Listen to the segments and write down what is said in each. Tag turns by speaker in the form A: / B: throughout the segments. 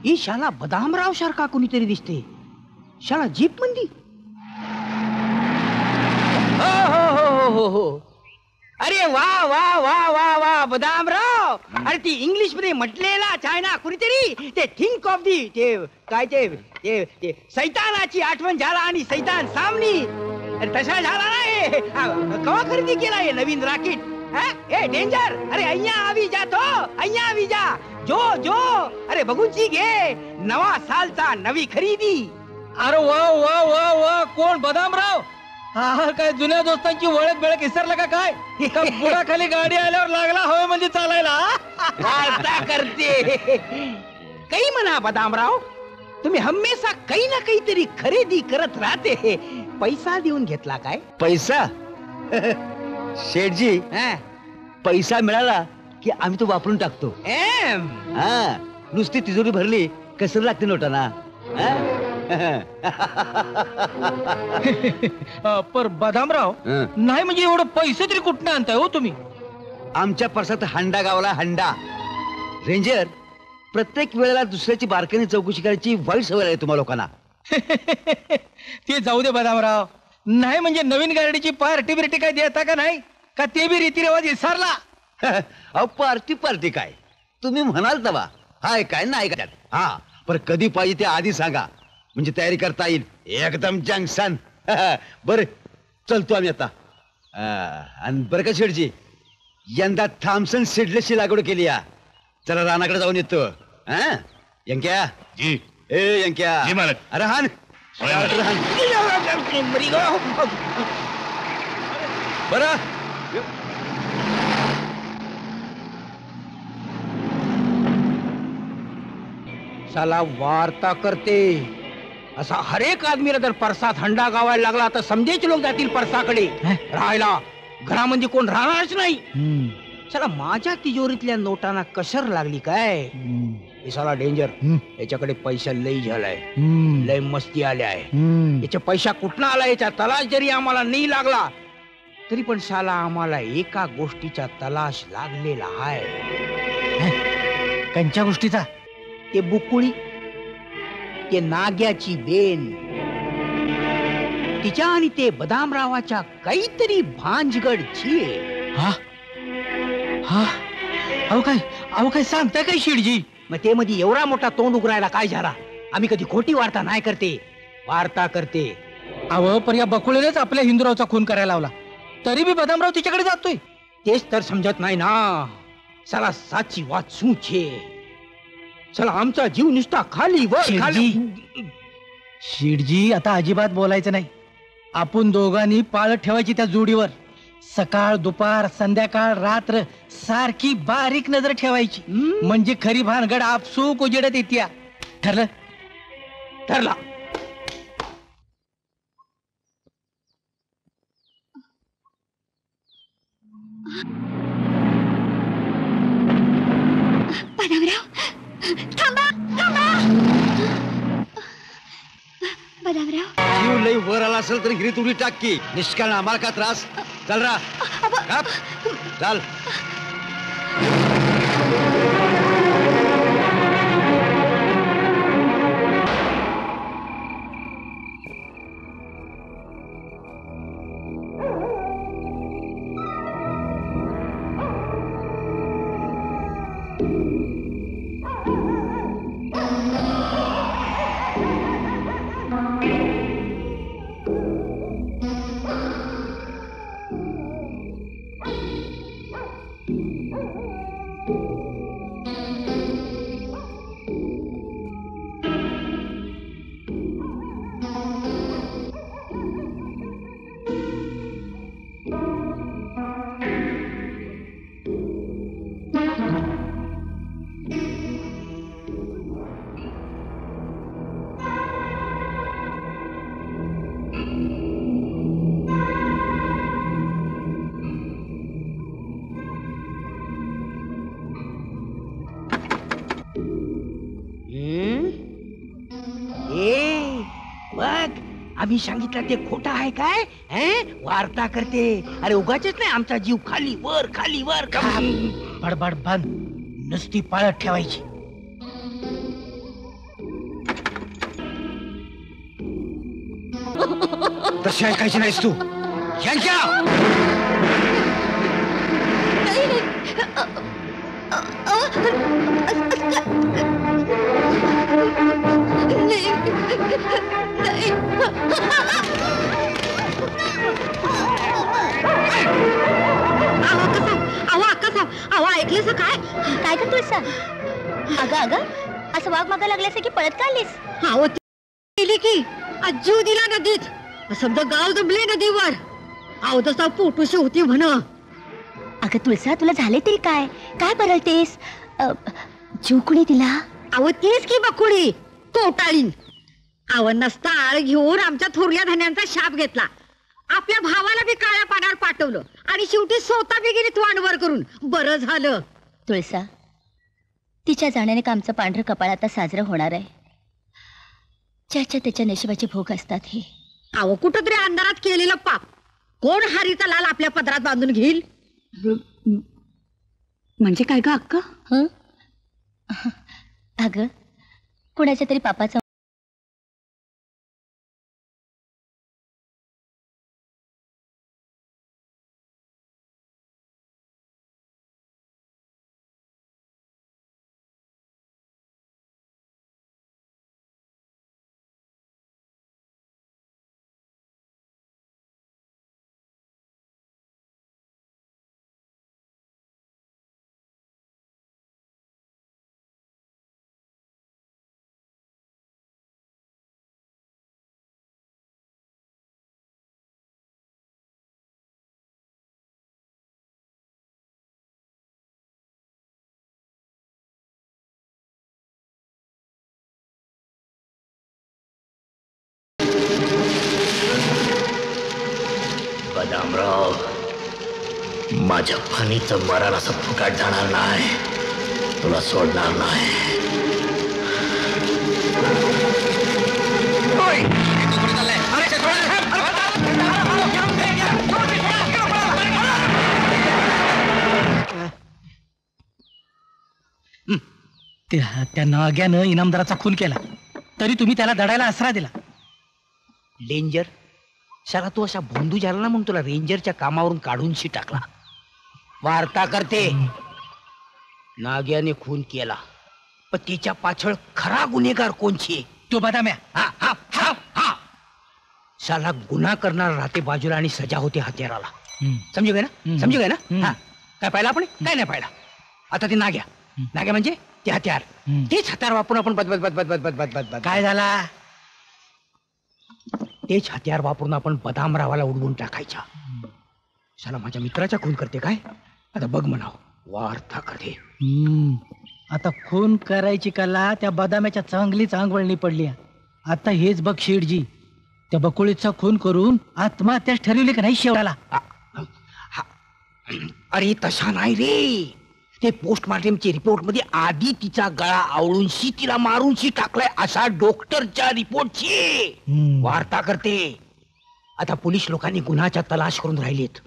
A: ही शाला बदामराव सारखा कोणीतरी दिसते. शाला जीप मंदी. हो. अरे वा वा वा वा वा बदामराव. अरे ती इंग्लिश मध्ये म्हटलेला चायना कुणीतरी ते थिंक ऑफ दी ते काय ते सैतानाची आठवण झाला आणि सैतान सामनी. अरे तसा झाला नाही. कवा खरेदी केला हे नवीन राकेट. ए डेंजर. अरे अय्या आवी जा तो. अय्या आवी जा. जो जो अरे बघूची घे नवा सालचा नवी खरेदी.
B: अरे वा वा वा वा कोण बदामराव. हा काय जुन्या दोस्तांची ओळख बेळख विसरला का काय. बुडाखाली गाडी आल्यावर लागला हवेमध्ये चालायला.
A: वार्ता करते काही म्हणा बदामराव. तुम्ही हमेशा काही ना काहीतरी खरेदी करत राहते. पैसा देऊन घेतला काय.
C: पैसा शेठजी पैसा मिळाला की आम्ही तो वापरून टाकतो. हा नुसती तिजोरी भरली कसर लागते नोटाना.
B: पर बदामराव नाही म्हणजे एवढं पैसे तरी कुठनं आणताय हो तुम्ही.
C: आमच्या परसात हंडा गावला हंडा. रेंजर प्रत्येक वेळेला दुसऱ्याची बारकाईने चौकशी करायची वाईट सवय आहे तुम्हा लोकांना.
B: ते जाऊ दे बदामराव. नाही म्हणजे नवीन गाडीची पार्टी बिर्टी काय देता का नाही का ते बी रीतिरिवाज विसरला.
C: अहो पार्टी काय तुम्ही म्हणाल तवा हाय काय नाही का. हा पर कधी पाहिजे ते आधी सांगा म्हणजे तयारी करता येईल. एकदम जंक्शन. बर चलतो आम्ही आता. आणि बरं का शेठजी यंदा थॉम्सन सीडलेसची लागवड केली या. चला रानाकडे जाऊन येतो. यंक्या
D: जी.
C: ए यंक्या
D: जी मालक.
C: अरे हान बरं.
A: साला वार्ता करते असा हर एक आदमीला जर परसात हंडा गावायला लागला तर समजेच लोक जातील परसाकडे राहायला. घरामध्ये कोण राहणारच नाही. चला माझ्या तिजोरीतल्या नोटांना कसर लागली काय. हे साला डेंजर. याच्याकडे पैसा लई झालाय. लय मस्ती आल्या आहे. याच्या पैसा कुठला आला याचा तलाश जरी आम्हाला नाही लागला तरी पण साला आम्हाला एका गोष्टीचा तलाश लागलेला आहे.
B: कंच्या गोष्टीचा.
A: ते बुकुळी ते नाग्याची बेन तिच्या आणि ते बदामरावाच्या काहीतरी भांजगड छिये.
B: हा हा अहो काय सांगताय काय शेठजी.
A: मग ते मध्ये एवढा मोठा तोंड उघडायला काय झाला. आम्ही कधी खोटी वार्ता नाही करते. वार्ता करते.
B: अहो पण या बकुळेनेच आपल्या हिंदूरावचा खून करायला लावला तरी बी बदामराव तिच्याकडे जातोय.
A: तेच तर समजत नाही ना. चला साची वाट सूचे. चला आमचा जीव नुसता खाली वर खाली.
B: शेठजी आता अजिबात बोलायचं नाही. आपण दोघांनी पाळत ठेवायची त्या जोडीवर. सकाळ दुपार संध्याकाळ रात्र सारखी बारीक नजर ठेवायची. म्हणजे खरी भानगड आपसूक उजेडत येत्या. ठरलं.
A: ठरला.
E: थांबा थांबा. बदामराव
C: जीव लई वर आला असेल तरी गिरीत उडी टाक की. निष्कारण आम्हाला का त्रास. चल रा चाल.
A: आम्ही सांगितलं ते खोटा आहे काय. वार्ता करते. अरे उगाच नाही आमचा जीव खाली वर
B: बडबड बंद. नुसती पाळत ठेवायची.
C: तशी ऐकायची नाहीस तू. झंक्या
E: नाही नाही. नाही. अहो ऐकलंस काय? काय करतोय सा? अगं अगं असं वाघ मागा लागल्यास की पळत का आलीस? अहो गेली की जीव दिला नदीत. समजा गाव दबले नदीवर. अहो तसा पोटूशी होती म्हण. अगं तुळसा तुला झाले तरी काय? काय परळतेस? जीव कुणी दिला? अहो तीच की बकुळी कोटाळीन. अहो नसता आळ घेऊन आमच्या थोरल्या धन्यांचा शाप घेतला. आपल्या भावाला बी काळ्या पाण्यावर पाठवलं आणि शेवटी स्वतः बी गेली तोंडवर करून. बरं झालं. तुळसा तिच्या जाण्याने का आमचं पांढरं कपाळ आता साजरं होणार आहे. ज्याच्या त्याच्या नशिबाचे भोग असतात हे. अहो कुठंतरी अंधारात केलेलं पाप कोण हारीचा लाल आपल्या पदरात बांधून घेईल? म्हणजे काय ग अक्का? अगं कुणाच्या तरी पापाचा
D: बदामराव, माझ्या फणीचं मरण असं फुकाट जाणार नाही. तुला सोडणार नाही.
B: त्या नाग्यानं इनामदाराचा खून केला तरी तुम्ही त्याला दडायला आसरा दिला.
A: डेंजर साला तू असा भोंदू झाला ना म्हणून तुला रेंजरच्या कामावरून काढूनशी टाकला. वार्ता करते नाग्याने खून केला पण तिच्या पाछळ खरा गुन्हेगार कोणची?
B: तो बदाम्या.
A: हा हा हा हा साला गुन्हा करणार राहते बाजूला आणि सजा होते हत्याराला. समजू गए ना? समजू गए ना? हा काय पाहिलं आपण? काय नाही पाहिलं. आता ते नाग्या नाग्या म्हणजे ते हत्यार. तेच हत्यार वापरून आपण बद बद बद बद बद बद बद
B: काय झाला?
A: तेच हत्यार वापरून आपण बदामरावाला उडवून टाकायचा. शाला माझ्या मित्राचा खून करते काय? आता बघ म्हणाव वार्ता करते.
B: आता खून करायची कला त्या बदाम्याच्या चांगलीच अंगवळणी पडली. आता हेच बघ शेठजी, त्या बकुळीचा खून करून आत्महत्याच ठरवली का नाही शेवटाला?
A: अरे तसा नाही रे. ते पोस्टमार्टमच्या रिपोर्ट मध्ये आधी तिचा गळा आवळूनशी तिला मारूनशी टाकलाय असा डॉक्टरच्या रिपोर्टची वार्ता करते. आता पोलीस लोकांनी गुन्हाचा तलाश करून राहिलेत.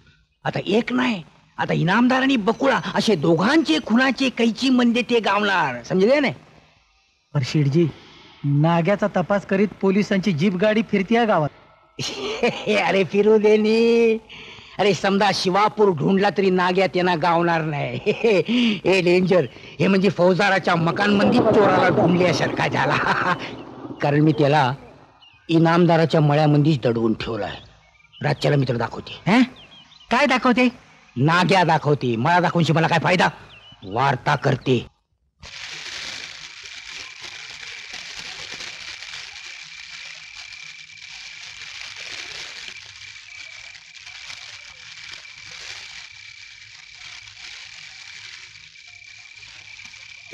A: आता एक नाही आता इनामदार आणि बकुळा असे दोघांचे खुनाचे कैची म्हणजे ते गावणार. समजले नाही?
B: पर शेठजी नाग्याचा तपास करीत पोलिसांची जीप गाडी फिरतीये गावात.
A: अरे फिरू दे नी. अरे समजा शिवापूर ढूंढला तरी नाग्या त्यांना गावणार नाही. हे डेंजर. हे म्हणजे फौजदाराच्या मकानमंदी चोराला ढूंढल्यासारखा झाला. कारण मी त्याला इनामदाराच्या मळ्यामंदीच दडवून ठेवलाय. रातच्याला मित्र दाखवते.
B: काय दाखवते?
A: नाग्या दाखवते. मला दाखवूनशी मला काय फायदा? वार्ता करते.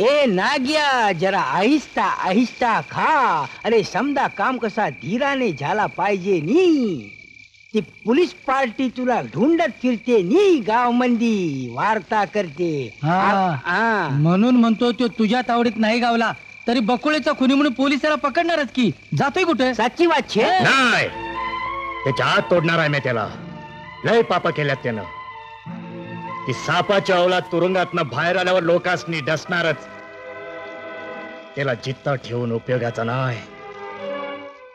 A: ए नाग्या जरा आहिस्ता आहिस्ता खा. अरे समजा काम कसा धीराने झाला पाहिजे नी. ती पोलीस पार्टी तुला ढूंढत फिरते नी गाव मंदी वार्ता करते.
B: म्हणून म्हणतो तो तुझ्या तावडीत नाही गावला तरी बकुळेचा खुनी म्हणून पोलिसाला पकडणारच की. जातोय कुठे?
A: साची वाट छे.
D: नाही, त्याच्या हात तोडणार आहे मी त्याला. लय पाप केल्यात त्यानं. ती सापाच्या अवलात तुरुंगातनं बाहेर आल्यावर लोकांनी डसणारच. त्याला जित्ता ठेवून उपयोगाचा नाही.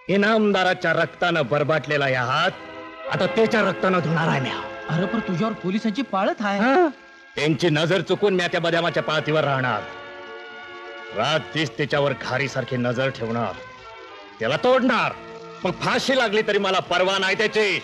D: इनामदाराच्या रक्तानं बरबाटलेला या हात आता त्याच्या रक्तानं धुणार आहे म्या.
B: अरे पण तुझ्यावर पोलिसांची पाळत आहे.
D: त्यांची नजर चुकून म्या त्या बदामाच्या पातीवर राहणार. रात दिस त्याच्यावर खारीसारखी नजर ठेवणार, त्याला तोडणार. मग फाशी लागली तरी मला परवा नाही त्याची.